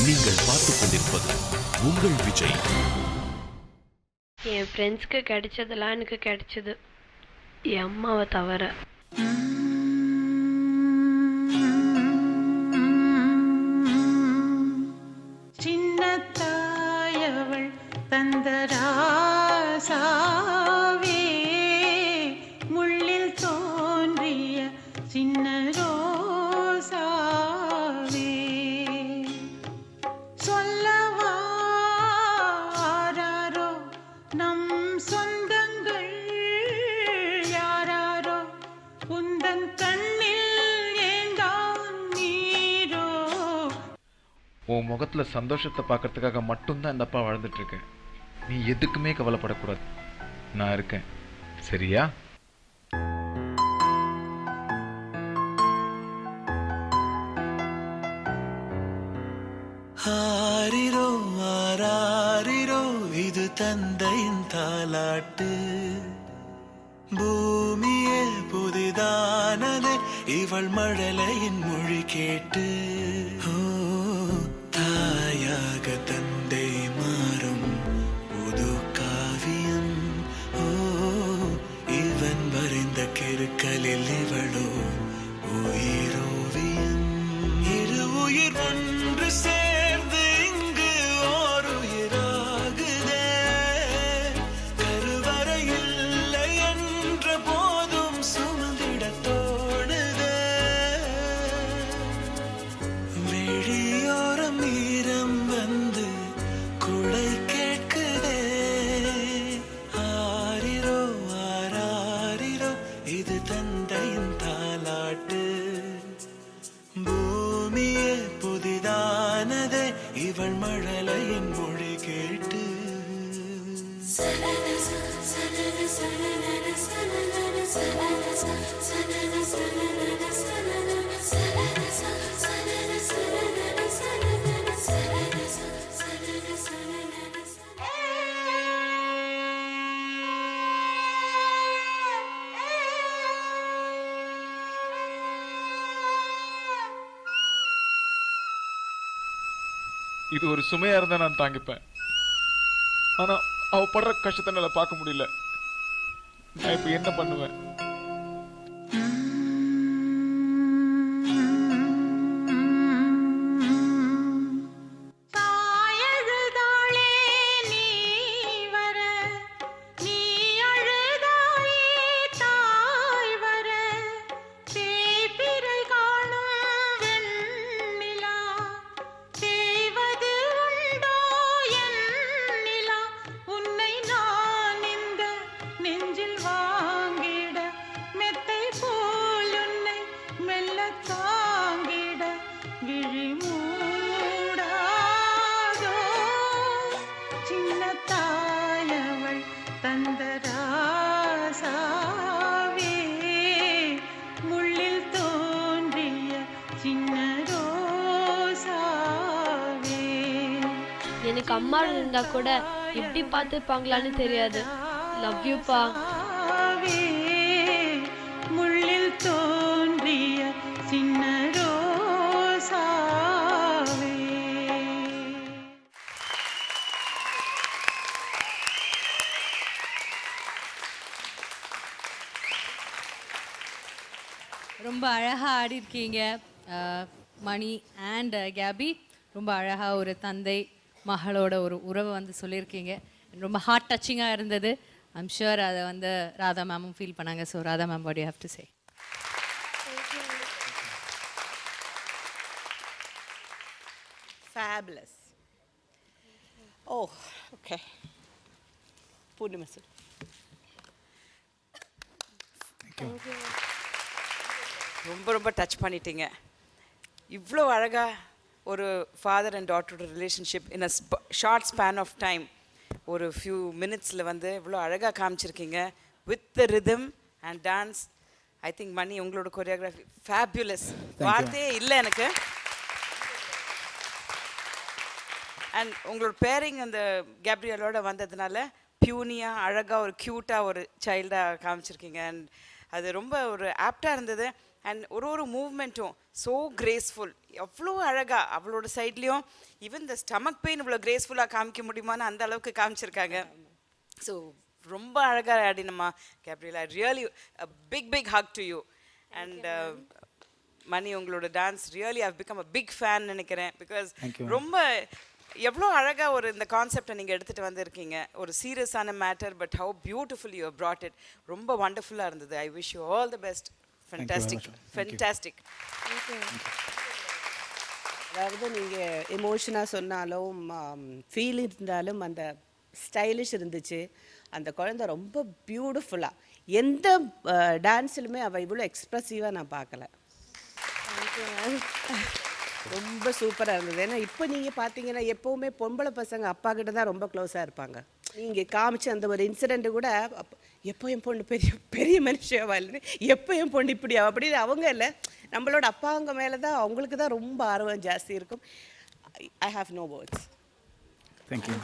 நீங்கள் பார்த்துக் கொண்டிருப்பது உங்கள் விஜய். என் ஃப்ரெண்ட்ஸ்க்கு கிடைச்சதெல்லாம் எனக்கு கிடைச்சது, என் அம்மாவை தவிர. சின்ன தாயவள் தந்தராசாவே, முள்ளில் தோன்றிய சின்ன ரோசாவே, சொல்லவாரோ நம் சொந்தங்கள் யாரோ, உந்தன் கண்ணில் ஏந்தான் நீரோ. உன் முகத்துல சந்தோஷத்தை பார்க்கறதுக்காக மட்டும்தான் இந்த அப்பா வாழ்ந்துட்டு இருக்கேன். நீ எதுக்குமே கவலைப்படக்கூடாது, நான் இருக்கேன், சரியா? ஆரிரோ ஆராரிரோ இது தந்தையின் தாலாட்டு, பூமியே புதிதானதே இவள் மழலையின் மொழி கேட்டு. ஓ தாயாக தந்தை மாறும் புது காவியம், ஓ இவன் வரைந்த கிறுக்கலில் இவளோ உயிரோவியம். இரு உயிர் ஒன்று சேர்ந்து இங்கு ஓர் உயிராகுதே, கருவறை இல்லை என்ற போதும் சுமந்திட தோணுதே. வெளியோரம் ஈரம் வந்து குடை கேட்குதே, ஆரிரோ ஆராரிரோ இது தந்தையின் தாலாட்டு, பூமியே புதிதானதே இவள் மழலையின் மொழி கேட்டு. இது ஒரு சுமையா இருந்தா நான் தாங்கிப்பேன், ஆனா அவ படுற கஷ்டத்தை என்னால பார்க்க முடியல. நான் இப்ப என்ன பண்ணுவேன்? தாயழுதாளே நீ வர, நீ அழுதாயே தாய் வர, தேய்பிறை காணும் வெண்ணிலா, தேய்வது உண்டோ என் நிலா, உன்னை நான் இந்த நெஞ்சில் வாங்கிட, மெத்தை போல் உன்னை மெல்ல தாங்கிட, விழி மூடாதோ சின்ன தாயவள் தந்தராசாவே, முள்ளில் தோன்றிய சின்ன ரோசாவே. எனக்கு அம்மா இருந்தா கூட இப்படி பார்த்துப்பாங்களான்னு தெரியாது. லவ் யூப்பா. முள்ளில் தோன்றிய சின்ன ரோசாவே. ரொம்ப அழகாக ஆடிருக்கீங்க மணி அண்ட் கேபி. ரொம்ப அழகாக ஒரு தந்தை மகளோட ஒரு உறவை வந்து சொல்லியிருக்கீங்க. ரொம்ப ஹார்ட் டச்சிங்காக இருந்தது. ஐம் ஷுர் அதை வந்து ராதா மேமும் ஃபீல் பண்ணாங்க. So Radha ma'am, what you have to say? Fabulous. Oh, okay. Purnima sir. ரொம்ப டச் பண்ணிட்டீங்க. இவ்வளோ அழகாக ஒரு ஃபாதர் அண்ட் டாட்டரோட relationship in a short span of time, ஒரு ஃபியூ மினிட்ஸில் வந்து இவ்வளோ அழகாக காமிச்சிருக்கீங்க with the rhythm and dance. I think Mani உங்களோட கொரியோகிராஃபி ஃபேபியுலஸ், வார்த்தையே இல்லை எனக்கு. அண்ட் உங்களோட பேரிங் அந்த கேப்ரியலோட வந்ததுனால பியூனியாக அழகாக ஒரு க்யூட்டாக ஒரு சைல்டாக காமிச்சிருக்கீங்க. அண்ட் அது ரொம்ப ஒரு ஆப்டாக இருந்தது. அண்ட் ஒரு மூவ்மெண்ட்டும் ஸோ கிரேஸ்ஃபுல். எவ்வளோ அழகாக அவளோட சைட்லேயும் ஈவன் இந்த ஸ்டமக் பெயின் இவ்வளோ கிரேஸ்ஃபுல்லாக காமிக்க முடியுமான்னு அந்த அளவுக்கு காமிச்சிருக்காங்க. ஸோ ரொம்ப அழகாக ஆடினம்மா Gabriela. Really big hug to you. And Mani, உங்களோட dance really I've become a big fan நினைக்கிறேன். பிகாஸ் ரொம்ப எவ்வளோ அழகாக ஒரு இந்த கான்செப்டை நீங்கள் எடுத்துகிட்டு வந்திருக்கீங்க. ஒரு சீரியஸான matter, but how beautiful you brought it. ரொம்ப வண்டர்ஃபுல்லாக இருந்தது. I wish you all the best. Fantastic. அதாவது நீங்கள் எமோஷனாக சொன்னாலும் ஃபீல் இருந்தாலும் அந்த ஸ்டைலிஷ் இருந்துச்சு. அந்த குழந்தை ரொம்ப பியூட்டிஃபுல்லாக எந்த டான்ஸ்லுமே அவள் இவ்வளோ எக்ஸ்ப்ரெசிவாக நான் பார்க்கல. ரொம்ப சூப்பராக இருந்தது. ஏன்னா இப்போ நீங்கள் பார்த்தீங்கன்னா எப்போவுமே பொம்பளை பசங்க அப்பா கிட்ட தான் ரொம்ப க்ளோஸாக இருப்பாங்க. நீங்கள் காமிச்ச அந்த ஒரு இன்சிடெண்ட்டு கூட எப்போ என் பொண்ணு பெரிய மனுஷியாவா இல்லை, எப்போ என் பொண்ணு இப்படியா அப்படின்னு அவங்க இல்லை, நம்மளோட அப்பாங்க மேலே தான் அவங்களுக்கு தான் ரொம்ப ஆர்வம் ஜாஸ்தி இருக்கும். I have no words. Thank you.